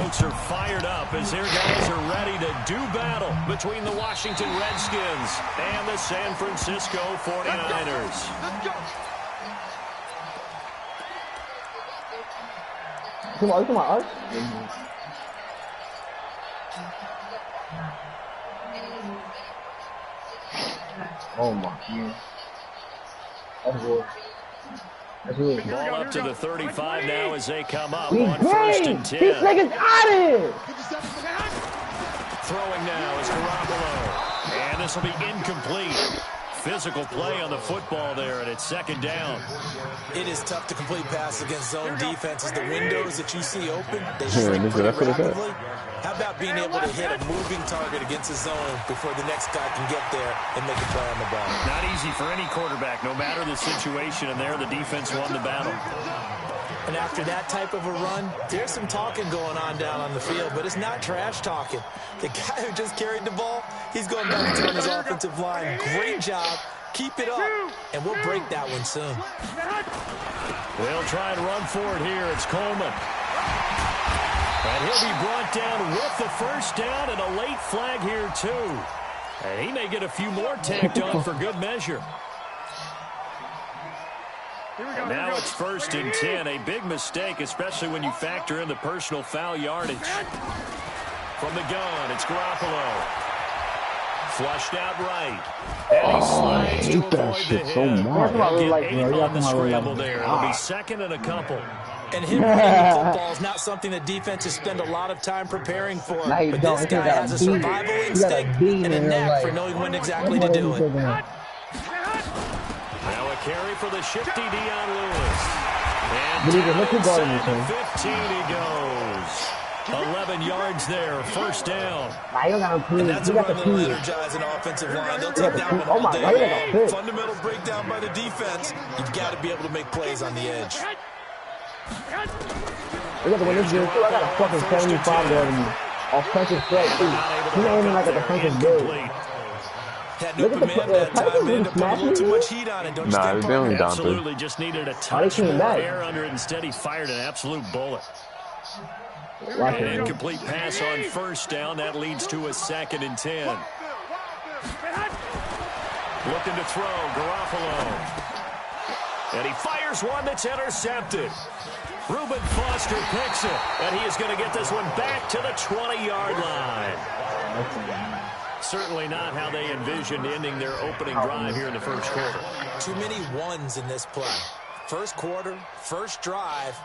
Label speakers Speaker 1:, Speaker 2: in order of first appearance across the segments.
Speaker 1: folks are fired up as their guys are ready to do battle between the Washington Redskins and the San Francisco 49ers.
Speaker 2: Come on. Oh my God. That's good.
Speaker 1: Ball up to the 35 now as they come up on 1st and 10.
Speaker 2: These niggas out of here!
Speaker 1: Throwing now is Garoppolo. And this will be incomplete. Physical play on the football there, and it's 2nd down.
Speaker 3: It is tough to complete passes against zone defenses. The windows that you see open, they shrink pretty rapidly. How about being able to hit a moving target against a zone before the next guy can get there and make a play on the ball?
Speaker 1: Not easy for any quarterback, no matter the situation, and there the defense won the battle.
Speaker 3: And after that type of a run, there's some talking going on down on the field, but it's not trash talking. The guy who just carried the ball, he's going back to his offensive line. Great job. Keep it up, and we'll break that one soon.
Speaker 1: They'll try and run for it here. It's Coleman. And he'll be brought down with the 1st down and a late flag here, too. And he may get a few more tacked on for good measure. And now it's 1st and 10. A big mistake, especially when you factor in the personal foul yardage. From the gun, it's Garoppolo. Flushed out right. And he slides to avoid the hit. He'll get 8 on the scramble there. It'll be 2nd and a couple.
Speaker 3: And him running football is not something that defenses spend a lot of time preparing for. But this guy has a survival instinct and a knack for knowing when exactly to do it.
Speaker 1: Now a carry for the shifty Dion Lewis. And inside the 15 he goes. 11 yards there, 1st down.
Speaker 3: And that's a run that'll energize an offensive line. They'll take that one all day. Fundamental breakdown by the defense. You've got to be able to make plays on the edge.
Speaker 2: We got to win this game, too. I got a fucking 75 there to me. Offensive threat, too. He's not even like a defensive good.
Speaker 3: Look at the Titans really smashing
Speaker 4: too much heat on it, don't you think?
Speaker 1: Absolutely, just needed a touch more air under it. Instead, he fired an absolute bullet. An incomplete pass on 1st down. That leads to a 2nd and 10. Looking to throw, Garoppolo. And he fires one that's intercepted. Reuben Foster picks it, and he is going to get this one back to the 20-yard line. Certainly not how they envisioned ending their opening drive here in the 1st quarter.
Speaker 3: Too many ones in this play. 1st quarter, 1st drive,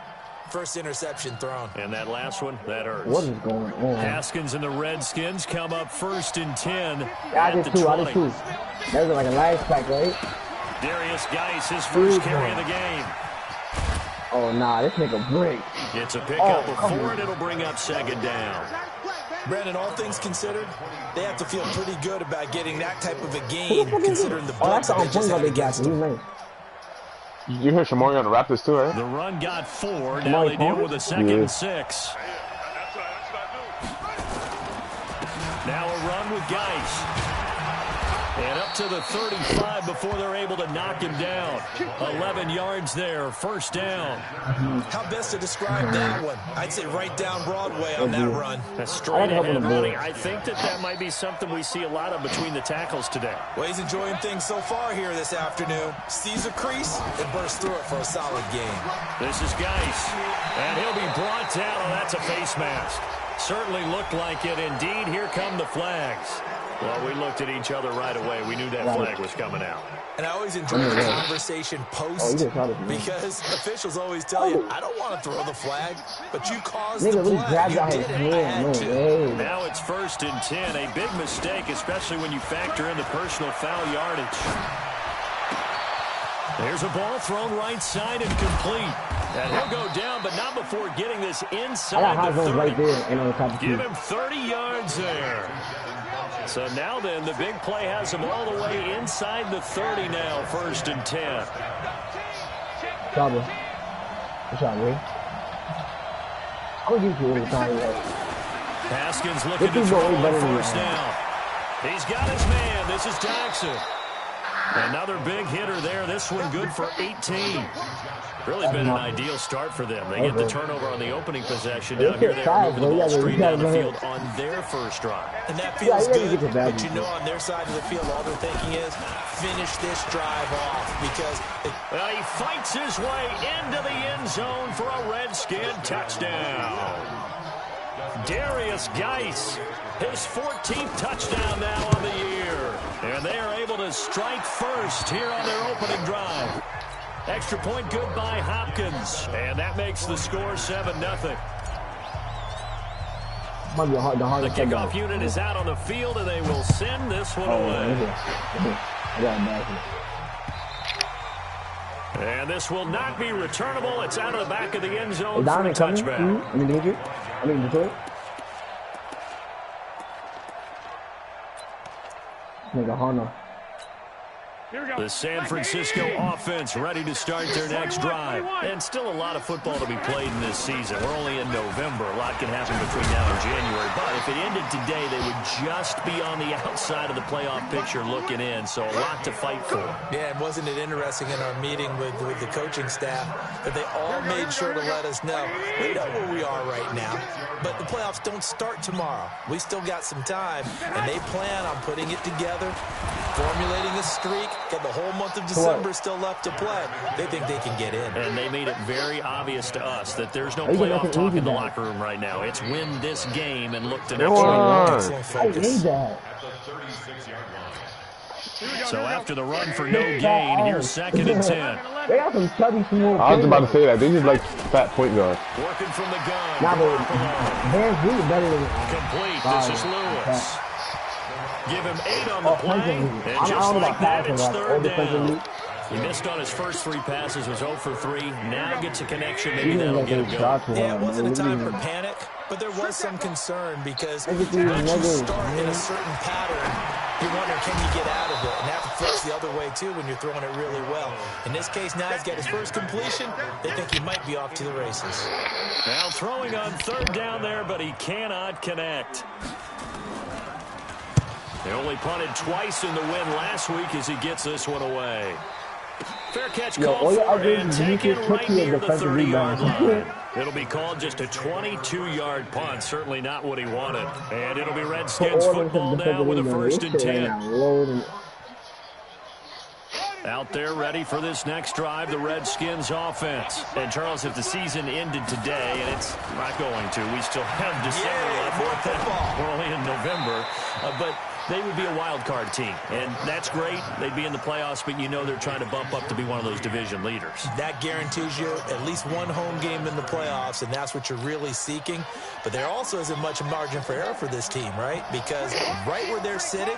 Speaker 3: 1st interception thrown.
Speaker 1: And that last one, that hurts.
Speaker 2: What is going on?
Speaker 1: Haskins and the Redskins come up 1st and 10.
Speaker 2: Yeah, I did too. That was like a last pack, right?
Speaker 1: Darius Geis, his first carry of the game.
Speaker 2: Oh, nah, this nigga break.
Speaker 1: It's a pickup of 4, and it'll bring up 2nd down.
Speaker 3: Brandon, all things considered, they have to feel pretty good about getting that type of a gain, considering the bucks that they just had against them.
Speaker 4: You hear Shamori on the Raptors too, right?
Speaker 1: The run got 4. Now they deal with a 2nd and 6. Now a run with Geis. And up to the 35 before they're able to knock him down. 11 yards there, 1st down.
Speaker 3: How best to describe that one? I'd say right down Broadway on that run.
Speaker 1: A straight-ahead running. I think that might be something we see a lot of between the tackles today.
Speaker 3: Well, he's enjoying things so far here this afternoon. Sees a crease and bursts through it for a solid gain.
Speaker 1: This is Geis. And he'll be brought down. Oh, that's a face mask. Certainly looked like it. Indeed, here come the flags. Well, we looked at each other right away. We knew that flag was coming out.
Speaker 3: And I always enjoy the conversation post because officials always tell you, I don't want to throw the flag, but you caused the play. You did it. I had to.
Speaker 1: Now it's 1st and 10. A big mistake, especially when you factor in the personal foul yardage. There's a ball thrown right side and complete. And he'll go down, but not before getting this inside the 30.
Speaker 2: Right there,
Speaker 1: give him 30 yards there. So now then, the big play has him all the way inside the 30 now, 1st and 10.
Speaker 2: Good shot, Lee. I'll give you a time.
Speaker 1: Haskins looking to throw on 1st down. He's got his man. This is Jackson. Another big hitter there. This one good for 18. Really been an ideal start for them. They get the turnover on the opening possession. Now here they are moving the ball straight down the field on their first drive.
Speaker 3: And that feels good, but you know on their side of the field, all they're thinking is finish this drive off because
Speaker 1: he fights his way into the end zone for a Redskin touchdown. Darius Geis, his 14th touchdown now on the year. And they are able to strike first here on their opening drive. Extra point good by Hopkins. And that makes the score 7-0. The kickoff unit is out on the field, and they will send this one away. And this will not be returnable. It's out of the back of the end zone for a touchback. The San Francisco offense ready to start their next drive. And still a lot of football to be played in this season. We're only in November. A lot can happen between now and January. But if it ended today, they would just be on the outside of the playoff picture looking in. So a lot to fight for.
Speaker 3: Yeah, and wasn't it interesting in our meeting with the coaching staff that they all made sure to let us know, we know where we are right now, but the playoffs don't start tomorrow. We still got some time, and they plan on putting it together, formulating a streak, got the whole month of December still left to play. They think they can get in.
Speaker 1: And they made it very obvious to us that there's no playoff talk in the locker room right now. It's win this game and look to next week.
Speaker 3: Excellent focus.
Speaker 1: So after the run for no gain, here's 2nd and 10.
Speaker 2: They got some chubby small.
Speaker 4: I was about to say that. They just like fat point guard.
Speaker 1: Working from the gun.
Speaker 2: Nah, but Vance really better than
Speaker 1: complete. This is Lewis. Give him 8 on the play, and just like that, it's 3rd down. He missed on his first 3 passes, was 0 for 3. Now gets a connection, maybe that'll get him going.
Speaker 3: Yeah, it wasn't a time for panic, but there was some concern because once you start in a certain pattern, you wonder, can you get out of it? And that flips the other way, too, when you're throwing it really well. In this case, now he's got his first completion. They think he might be off to the races.
Speaker 1: Now throwing on 3rd down there, but he cannot connect. They only punted twice in the win last week as he gets this one away. Fair catch called for and taken right near the 30-yard line. It'll be called just a 22-yard punt. Certainly not what he wanted. And it'll be Redskins football now with a 1st and 10. Out there ready for this next drive, the Redskins offense. And, Charles, if the season ended today, and it's not going to, we still have December left. We're only in November. But they would be a wild card team, and that's great. They'd be in the playoffs, but you know they're trying to bump up to be one of those division leaders.
Speaker 3: That guarantees you at least one home game in the playoffs, and that's what you're really seeking. But there also isn't much margin for error for this team, right? Because right where they're sitting,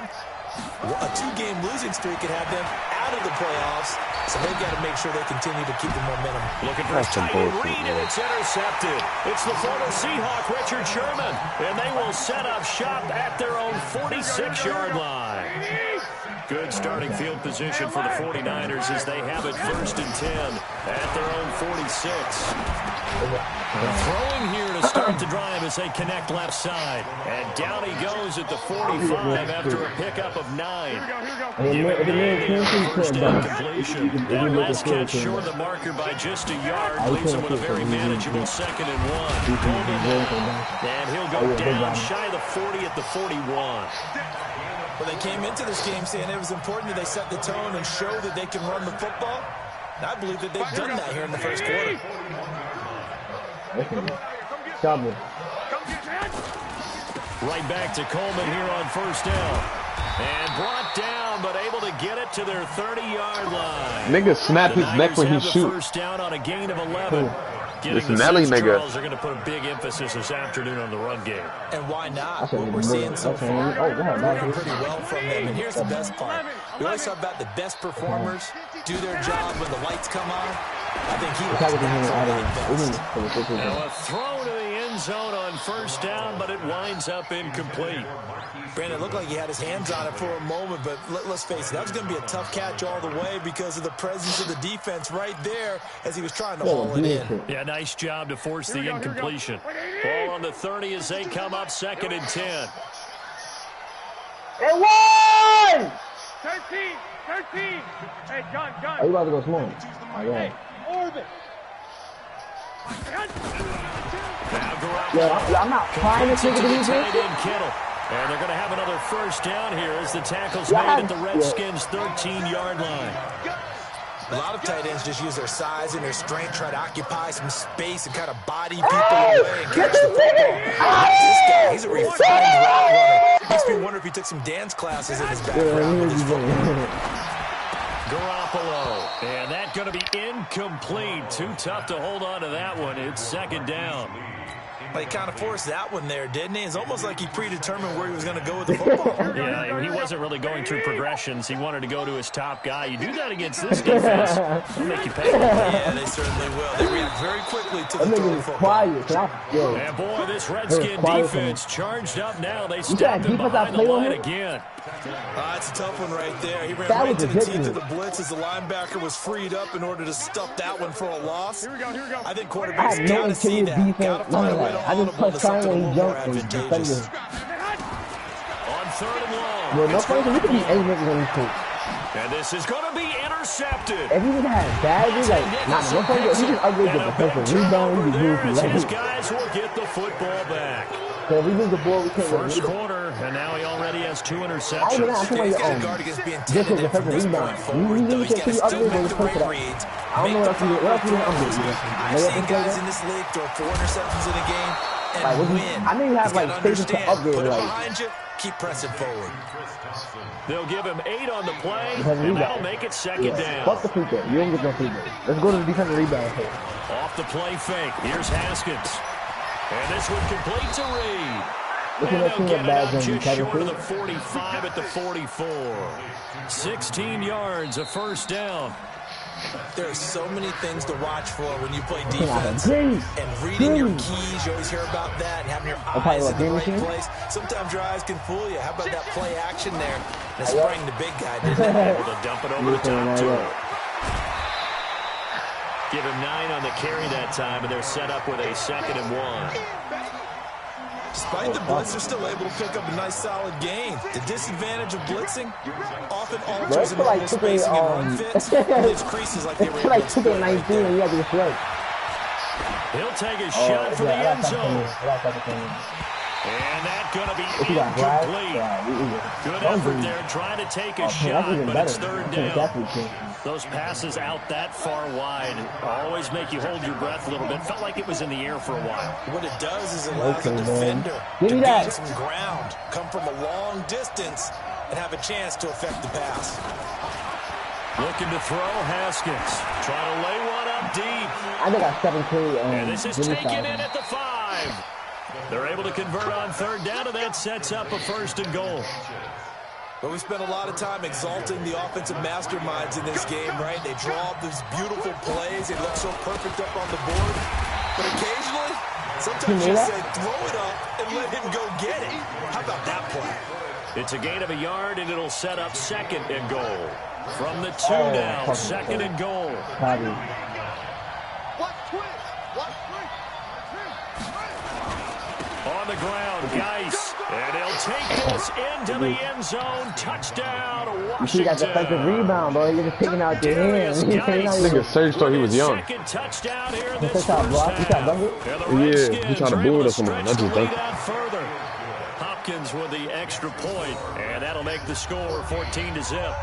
Speaker 3: a 2-game losing streak could have them out of the playoffs, so they've got to make sure they continue to keep the momentum.
Speaker 1: Looking for a tight read, and it's intercepted. It's the Florida Seahawk, Richard Sherman, and they will set up shop at their own 46-yard line. Good starting field position for the 49ers as they have it 1st and 10 at their own 46. Throwing here to start the drive as they connect left side. And down he goes at the 45 after a pickup of 9. First down completion. That last catch short of the marker by just a yard leaves him with a very manageable 2nd and 1. And he'll go down shy of the 40 at the 41.
Speaker 3: Well, they came into this game saying it was important that they set the tone and show that they can run the football. And I believe that they've done that here in the first quarter.
Speaker 1: Right back to Coleman here on 1st down. And brought down, but able to get it to their 30-yard line.
Speaker 4: Nigga snap his neck when he shoots.
Speaker 1: 1st down on a gain of 11.
Speaker 4: It's an Ellie nigga.
Speaker 1: They're going to put a big emphasis this afternoon on the run game.
Speaker 3: And why not? What we're seeing so far, working pretty well from them. And here's the best part. We always talk about the best performers do their job when the lights come on. I think he likes that.
Speaker 1: Now a throw to the end zone on 1st down, but it winds up incomplete.
Speaker 3: Brandon, it looked like he had his hands on it for a moment, but let's face it, that was going to be a tough catch all the way because of the presence of the defense right there as he was trying to haul it in.
Speaker 1: Yeah, nice job to force the incompletion. Ball on the 30 as they come up 2nd and 10.
Speaker 2: It won!
Speaker 5: 13.
Speaker 2: 13. Hey, John. Oh, you about to go small. All right. Orbit. Yeah, I'm not trying to take it easy.
Speaker 1: And they're going to have another first down here as the tackle's made at the Redskins' 13-yard line.
Speaker 3: A lot of tight ends just use their size and their strength, try to occupy some space and kind of body people away and catch the football. This guy, he's a refined route runner. Makes me wonder if he took some dance classes in his background with his football.
Speaker 1: Garoppolo, and that's going to be incomplete. Too tough to hold on to that one. It's second down.
Speaker 3: Well, he kind of forced that one there, didn't he? It's almost like he predetermined where he was going to go with the football.
Speaker 1: Yeah, he wasn't really going through progressions. He wanted to go to his top guy. You do that against this defense, they'll make you pay.
Speaker 3: Yeah, they certainly will. They react very quickly to the throw football.
Speaker 1: And boy, this Redskin defense charged up now. They stepped him behind the line again.
Speaker 3: That's a tough one right there. He ran right to the teeth of the blitz as the linebacker was freed up in order to stuff that one for a loss. Here we go. I think quarterbacks got to see that. Got to find a way to audible to something a little more advantageous.
Speaker 1: On third and long.
Speaker 2: Well, no question, we could be 8 minutes on this coach.
Speaker 1: And this is going to be intercepted.
Speaker 2: If he would have bad, he's like, no question, he just upgrade the defensive rebound,
Speaker 1: his guys will get the football back.
Speaker 2: So if we lose the ball, we can't
Speaker 1: First quarter, and now he already has 2 interceptions.
Speaker 2: I'm talking about this is defensive rebound. You really can't upgrade the defensive reads. I don't know what else you upgrade.
Speaker 3: I've seen guys in this league throw 4 interceptions in a game and win.
Speaker 2: I know you have like spaces to upgrade.
Speaker 3: Put it behind you, keep pressing forward.
Speaker 1: They'll give him 8 on the play, and that'll make it second down.
Speaker 2: Fuck the free throw. You don't get no free throw. Let's go to the defensive rebound.
Speaker 1: Off the play fake. Here's Haskins. And this one completes a read. And they'll get it up just short of the 45 at the 44. 16 yards, a first down.
Speaker 3: There are so many things to watch for when you play defense. And reading your keys, you always hear about that, and having your eyes in the right place. Sometimes your eyes can fool you. How about that play action there? And spraying the big guy, didn't it?
Speaker 1: Able to dump it over the top to him. Give him 9 on the carry that time, and they're set up with a 2nd and 1.
Speaker 3: Despite the blitz, they're still able to pick up a nice, solid gain. The disadvantage of blitzing often alters the normal spacing and run fits. Blitz creases like they were able to do.
Speaker 2: 19 and you have to slow.
Speaker 1: He'll take a shot for the end zone. And that's going to be incomplete. Good effort there trying to take a shot, but it's third down. Those passes out that far wide always make you hold your breath a little bit. Felt like it was in the air for a while.
Speaker 3: What it does is it allows the defender to gain some ground, come from a long distance, and have a chance to affect the pass.
Speaker 1: Looking to throw, Haskins. Trying to lay one up deep.
Speaker 2: I think I 17.
Speaker 1: And this is taken in at the 5. They're able to convert on third down, and that sets up a 1st and goal.
Speaker 3: But we spent a lot of time exalting the offensive masterminds in this game, right? They draw up these beautiful plays. They look so perfect up on the board. But occasionally, sometimes you say, throw it up and let him go get it. How about that play?
Speaker 1: It's a gain of a yard, and it'll set up 2nd and goal. From the 2 now, 2nd and goal. On the ground, Geis, and he'll take this into the end zone. Touchdown, Washington.
Speaker 2: You see that defensive rebound, bro. You're just taking out your hands.
Speaker 4: Nigga, Serge thought he was young.
Speaker 1: Second touchdown here in this
Speaker 2: first half.
Speaker 4: Yeah, he trying to build us someone. Not just dunk.
Speaker 1: Hopkins with the extra point, and that'll make the score 14-0.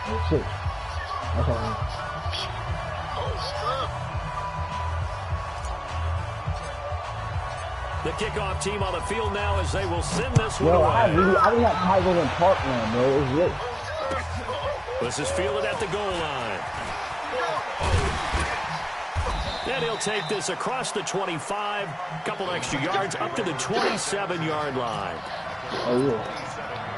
Speaker 2: Oh, shit. Okay.
Speaker 1: The kickoff team on the field now as they will send this one
Speaker 2: away.
Speaker 1: I
Speaker 2: really have Tigers in Park now, bro. It's lit.
Speaker 1: This is fielded at the goal line. And he'll take this across the 25, couple extra yards up to the 27-yard line.
Speaker 2: Oh,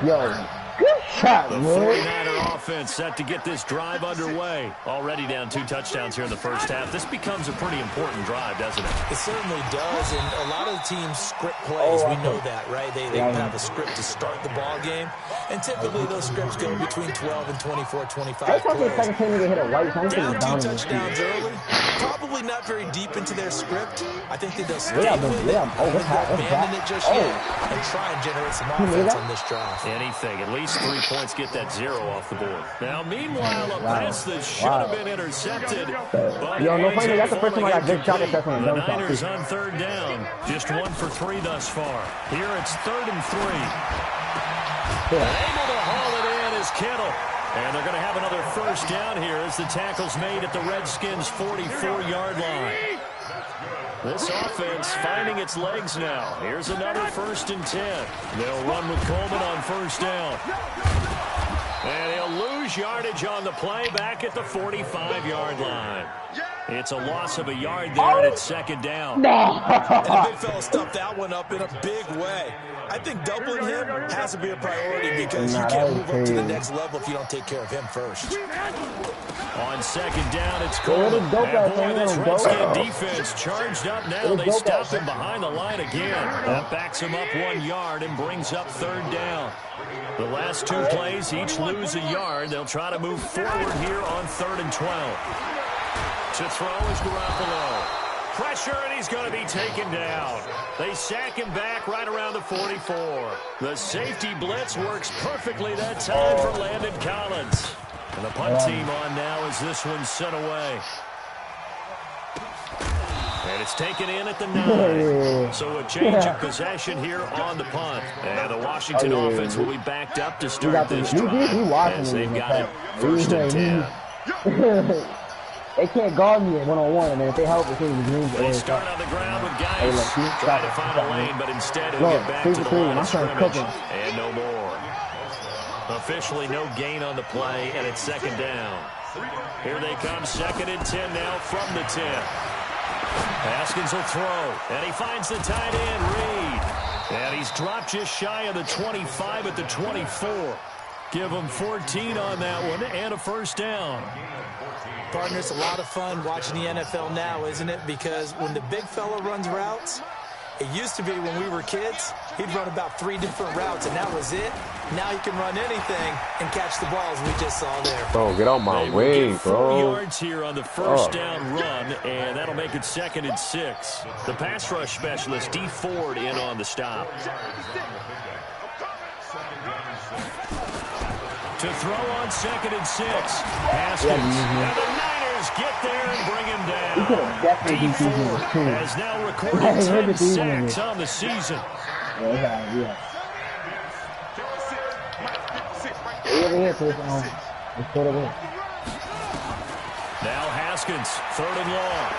Speaker 2: yeah. Yo. Good shot,
Speaker 1: the 49er offense set to get this drive underway. Already down 2 touchdowns here in the first half. This becomes a pretty important drive, doesn't it?
Speaker 3: It certainly does, and a lot of the teams script plays. We know that, right? They have a script to start the ball game, and typically those scripts go between 12 and 24, 25 plays.
Speaker 2: Down 2 touchdowns early,
Speaker 3: probably not very deep into their script. I think they just stay
Speaker 2: Yeah,
Speaker 3: with it.
Speaker 2: yeah. Oh, that's hot.
Speaker 3: Abandon it just yet and try and generate some offense on this drive.
Speaker 1: Anything. At least 3 points, get that 0 off the board. Now, meanwhile, a pass that should have been intercepted. But
Speaker 2: Yo, no funny. That's the first time I got good shot at that on
Speaker 1: the
Speaker 2: the
Speaker 1: Niners on 3rd down. Just 1 for 3 thus far. Here it's 3rd and 3. Able to haul it in is Kittle. And they're going to have another first down here as the tackle's made at the Redskins' 44-yard line. This offense finding its legs now. Here's another 1st and 10. They'll run with Coleman on 1st down. And he'll lose yardage on the play back at the 45-yard line. It's a loss of a yard there, and it's 2nd down.
Speaker 3: And the big fella stuffed that one up in a big way. I think doubling him has to be a priority because you can't move up to the next level if you don't take care of him first.
Speaker 1: On 2nd down, it's Coleman. And boy, this Redskin defense charged up now. They stop him behind the line again. That backs him up 1 yard and brings up 3rd down. The last 2 plays, each lose a yard. They'll try to move forward here on 3rd and 12. To throw is Garoppolo. Pressure, and he's going to be taken down. They sack him back right around the 44. The safety blitz works perfectly that time for Landon Collins. And the punt team on now as this one's sent away. And it's taken in at the 9. So a change of possession here on the punt. And the Washington offense will be backed up to start this drive as they've got it 1st and 10.
Speaker 2: They can't guard me at one-on-one, and then if they help, it's in the green.
Speaker 1: They start on the ground with guys try to find a lane, but instead he'll get back to the line of scrimmage. And no more. Officially no gain on the play, and it's 2nd down. Here they come, 2nd and 10 now from the 10. Haskins will throw, and he finds the tight end, Reed. And he's dropped just shy of the 25 at the 24. Give him 14 on that one, and a 1st down.
Speaker 3: Partner, it's a lot of fun watching the NFL now, isn't it? Because when the big fella runs routes, it used to be when we were kids, he'd run about 3 different routes, and that was it. Now he can run anything and catch the balls we just saw there.
Speaker 4: Bro, get out my way, bro.
Speaker 1: 4 yards here on the 1st down run, and that'll make it 2nd and 6. The pass rush specialist, D. Ford, in on the stop. To throw on 2nd and 6. Haskins. And the Niners get there and bring him down. D. Ford has now recorded 10 sacks on the season. Now Haskins, 3rd and long.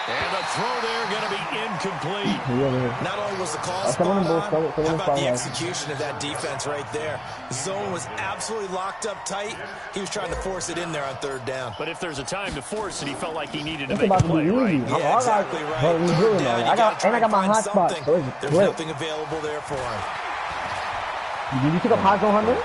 Speaker 1: And the throw there going to be incomplete.
Speaker 3: Not only was the call spot on, how about the execution of that defense right there? The zone was absolutely locked up tight. He was trying to force it in there on 3rd down.
Speaker 1: But if there's a time to force it, he felt like he needed to make a play, right?
Speaker 3: Yeah, exactly right. 3rd down, you got to try and find something. There's nothing available there for him.
Speaker 2: Did you pick up hot zone, Hunter?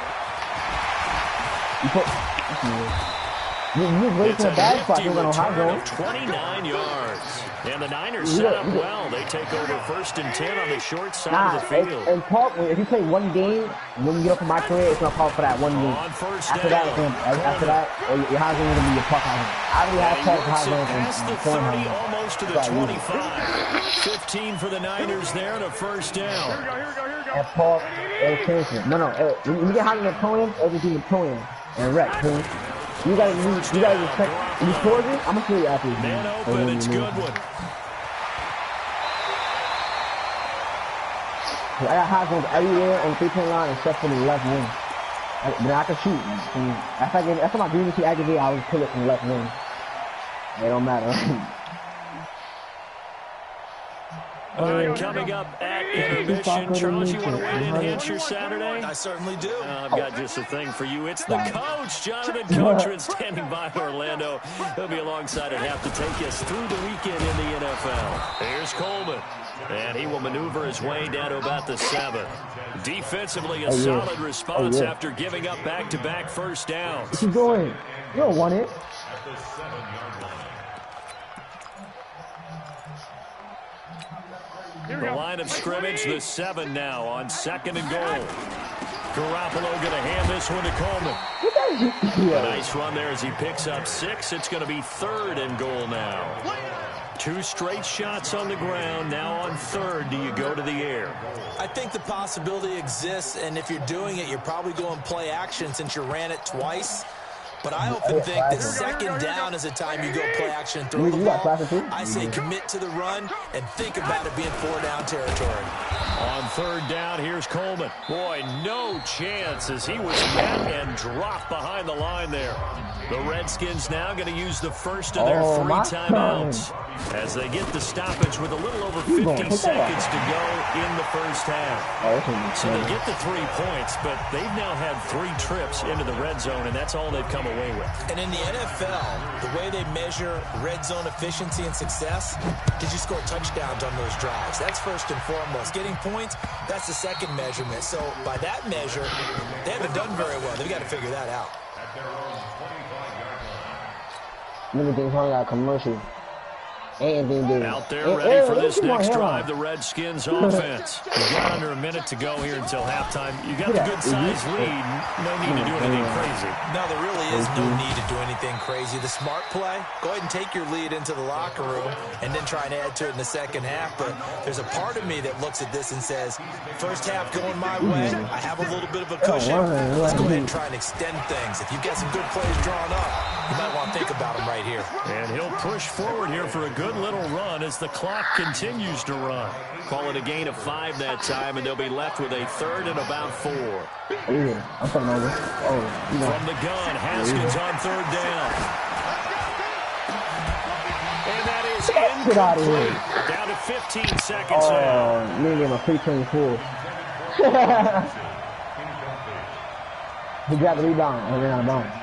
Speaker 2: You was waiting for a bad spot. You're going to hot zone.
Speaker 1: 29 yards. And the Niners set up well. They take over 1st and 10 on the short side of the field.
Speaker 2: And Park, if you play one game, when you get up from my career, it's going to call for that one game. After that, your hot zone is going to be your puck hot zone. I already have Park hot zone.
Speaker 1: Past the 30, almost to the 25. 15 for the Niners there and a 1st down.
Speaker 2: And Park, no. When you get hot on the opponent, everything opponent. And wreck, too. You guys respect these choices. I'm gonna show you after this.
Speaker 1: Man open, it's Goodwin.
Speaker 2: I got hot zones everywhere on the 3-point line except for the left wing. But I can shoot. That's my green to activate. I was pull it from the left wing. It don't matter.
Speaker 1: All right, coming up at intermission. Charles, you want to wait and enhance your Saturday?
Speaker 3: I certainly do.
Speaker 1: I've got just a thing for you. It's the coach, Jonathan Coachman, standing by Orlando. He'll be alongside at half to take us through the weekend in the NFL. Here's Coleman, and he will maneuver his way down to about the 7. Defensively, a solid response after giving up back-to-back 1st downs.
Speaker 2: What's he doing? You don't want it.
Speaker 1: The line of scrimmage, the 7 now on 2nd and goal. Garoppolo going to hand this one to Coleman. A nice run there as he picks up 6. It's going to be 3rd and goal now. 2 straight shots on the ground. Now on 3rd, do you go to the air?
Speaker 3: I think the possibility exists, and if you're doing it, you're probably going play action since you ran it twice. But I often think that 2nd down is a time you go play action and throw the ball. I say commit to the run and think about it being 4-down territory.
Speaker 1: On 3rd down, here's Coleman. Boy, no chance as he was met and dropped behind the line there. The Redskins now going to use the first of their 3 timeouts as they get the stoppage with a little over 50 seconds to go in the first half. So they get the 3 points, but they've now had 3 trips into the red zone, and that's all they've come away with.
Speaker 3: And in the NFL, the way they measure red zone efficiency and success, did you score touchdowns on those drives? That's first and foremost. Getting points, that's the second measurement. So by that measure, they haven't done very well. They've got to figure that out.
Speaker 2: Look at this one commercial.
Speaker 1: Out there ready for this next drive, the Redskins offense. You've got under a minute to go here until halftime. You got the good-sized lead. No need to do anything crazy.
Speaker 3: No, there really is no need to do anything crazy. The smart play, go ahead and take your lead into the locker room and then try and add to it in the second half. But there's a part of me that looks at this and says, first half going my way, I have a little bit of a cushion. Let's go ahead and try and extend things. If you've got some good plays drawn up, you might want to think about them right here.
Speaker 1: And he'll push forward here for a good little run as the clock continues to run. Call it a gain of 5 that time, and they'll be left with a 3rd and about 4.
Speaker 2: From
Speaker 1: the gun, Haskins on 3rd down. And that is incomplete. Down to 15 seconds now.
Speaker 2: You gave him a free 24. He grabbed the rebound and ran out of bounds.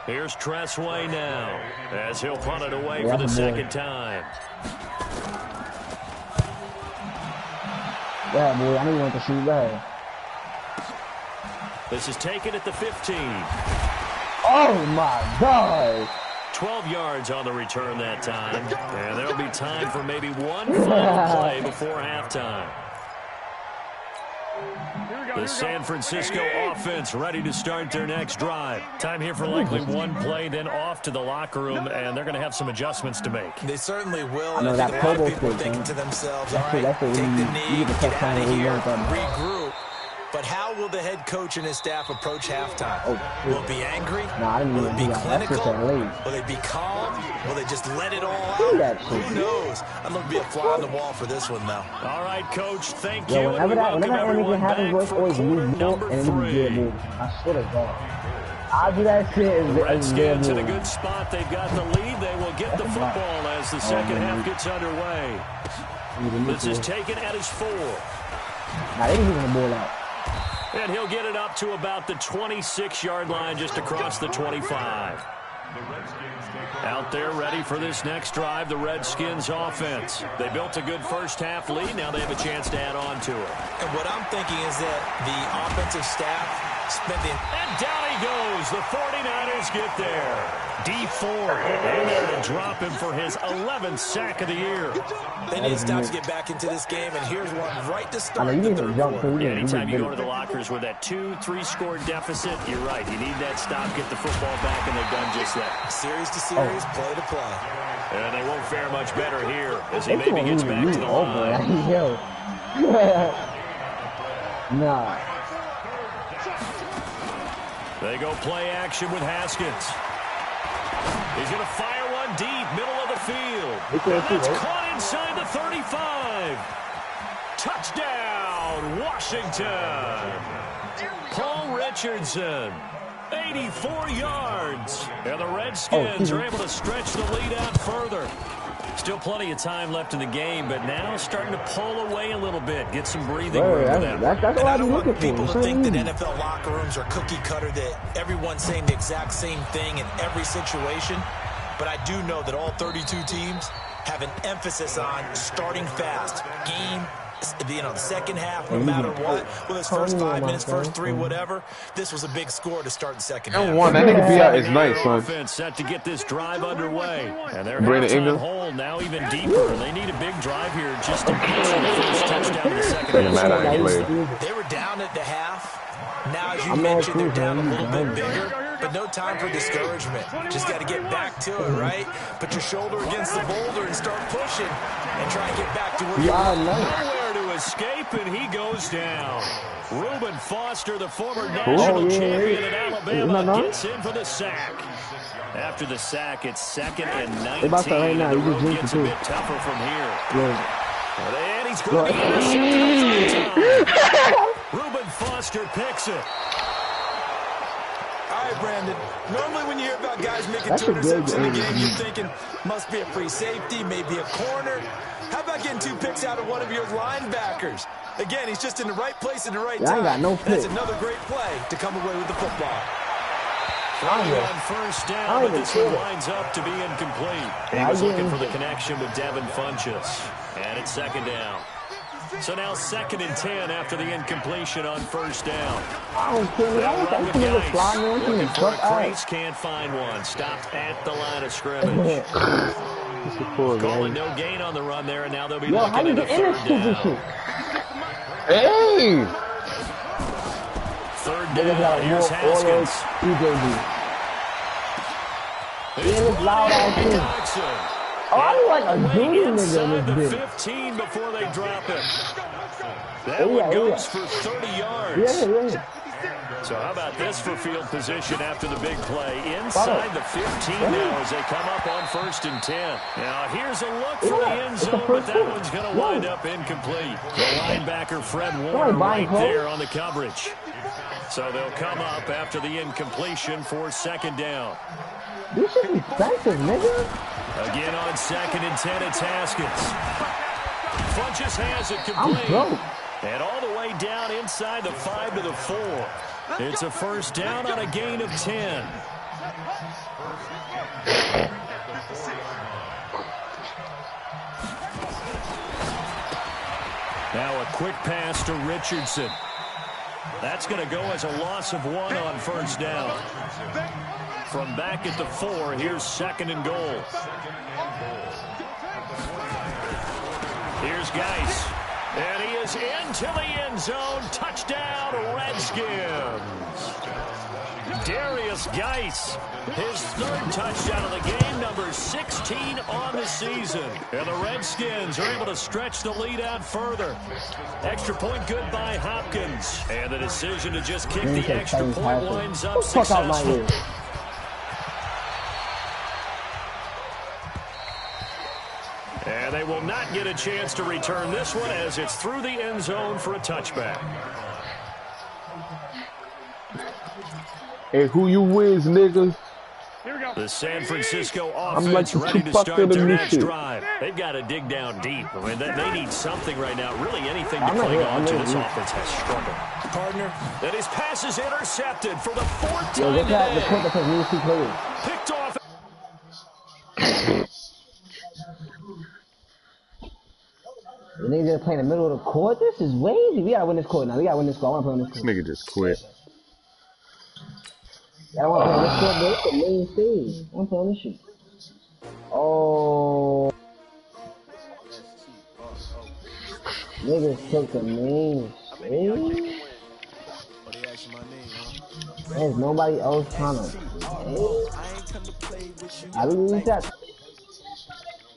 Speaker 1: Here's Tressway now as he'll punt it away for the second time.
Speaker 2: Yeah, boy, I know you want to shoot that.
Speaker 1: This is taken at the 15.
Speaker 2: Oh, my God.
Speaker 1: 12 yards on the return that time. And there'll be time for maybe one final play before halftime. The San Francisco offense ready to start their next drive. Time here for likely one play, then off to the locker room, and they're going to have some adjustments to make.
Speaker 3: They certainly will. And I think a lot of people are thinking to themselves, all right, take the knee, get out of here, regroup. But how will the head coach and his staff approach halftime? Will it be angry? Will it be clinical? Will they be calm? Will they just let it all out? Who knows? I'd love to be a fly on the wall for this one, though.
Speaker 1: All right, Coach, thank you.
Speaker 2: Whenever anything happens, always move
Speaker 1: number 3.
Speaker 2: I swear to God. I'll do that shit.
Speaker 1: Redskins in a good spot. They've got the lead. They will get the football as the second half gets underway. This is taken at his 4.
Speaker 2: Now, they didn't even the ball out.
Speaker 1: And he'll get it up to about the 26-yard line just across the 25. Out there ready for this next drive, the Redskins offense. They built a good first half lead. Now they have a chance to add on to it.
Speaker 3: And what I'm thinking is that the offensive staff spending...
Speaker 1: And down he goes. The 49ers get there. D4 in there to drop him for his 11th sack of the year.
Speaker 3: They need to stop to get back into this game, and here's one right to start the third quarter.
Speaker 1: Yeah, anytime you go to the lockers with that 2-3 score deficit, you're right. You need that stop, get the football back, and they've done just that.
Speaker 3: Series to series, play to play.
Speaker 1: And they won't fare much better here as he maybe gets back to the line.
Speaker 2: Nah.
Speaker 1: They go play action with Haskins. He's going to fire one deep, middle of the field. And that's caught inside the 35. Touchdown, Washington. Paul Richardson, 84 yards. And the Redskins are able to stretch the lead out further. Still plenty of time left in the game, but now starting to pull away a little bit, get some breathing room for them.
Speaker 2: And
Speaker 3: I don't want people to think that NFL locker rooms are cookie cutter, that everyone's saying the exact same thing in every situation. But I do know that all 32 teams have an emphasis on starting fast. Game, the second half, no matter what. Well, his first 5 minutes, first 3, whatever. This was a big score to start the second half.
Speaker 4: That nigga be out is nice, son.
Speaker 1: Offense set to get this drive underway. And they're on hold now even deeper. They need a big drive here just to answer the first touchdown in the second half.
Speaker 3: They were down at the half. Now, as you mentioned, they're down a little bit bigger. but no time for discouragement. Just got to get back to it, right? Put your shoulder against the boulder and start pushing and try and get back to where you are.
Speaker 1: Nowhere to escape, and he goes down. Reuben Foster, the former national champion at Alabama, gets in for the sack. After the sack, it's 2nd and 19. The road gets a bit tougher from here. And he's going to be intercepted. Reuben Foster picks it.
Speaker 3: All right, Brandon. Normally when you hear about guys making 2 interceptions in a game, you're thinking must be a free safety, maybe a corner. How about getting 2 picks out of one of your linebackers? Again, he's just in the right place at the right time. That's another great play to come away with the football.
Speaker 1: On first down, but this one lines up to be incomplete. He was looking for the connection with Devin Funchess. And it's 2nd down. So now 2nd and 10 after the incompletion on first down. Looking for a crease, can't find one. Stopped at the line of scrimmage. Calling no gain on the run there, and now they'll be looking at a 3rd down.
Speaker 4: Hey!
Speaker 1: 3rd down, here's Haskins.
Speaker 2: It's loud out too. I like a dude
Speaker 1: inside the 15 before they drop it. That one goes for 30 yards. So how about this for field position after the big play? Inside the 15 now as they come up on 1st and 10. Now here's a look for the end zone, but that one's going to wind up incomplete. The linebacker Fred Warner right there on the coverage. So they'll come up after the incompletion for 2nd down.
Speaker 2: This is expensive, nigga.
Speaker 1: Again on 2nd and 10, it's Haskins. Funchess has it complete. And all the way down inside the 5 to the 4. It's a 1st down on a gain of 10. Now a quick pass to Richardson. That's going to go as a loss of 1 on 1st down. From back at the 4, here's 2nd and goal. Here's Geis. And he is into the end zone. Touchdown, Redskins. Darius Geis, his 3rd touchdown of the game, number 16 on the season. And the Redskins are able to stretch the lead out further. Extra point good by Hopkins. And the decision to just kick the extra point winds up successful. And they will not get a chance to return this one as it's through the end zone for a touchback.
Speaker 4: Hey, who you wins, niggas?
Speaker 1: The San Francisco offense ready to start their next drive. They've got to dig down deep. I mean, they need something right now. Really anything to cling on to. This offense has struggled. Partner, that his pass is intercepted for the 4th time today. Picked off.
Speaker 2: The nigga just play in the middle of the court. This is crazy. We gotta win this court now. We gotta win this court. I wanna play on this court.
Speaker 4: This nigga just quit.
Speaker 2: I don't wanna play on this court, but it's the main stage. I wanna play on this shit. Oh. Niggas took the main stage. There's nobody else trying to. I lose that.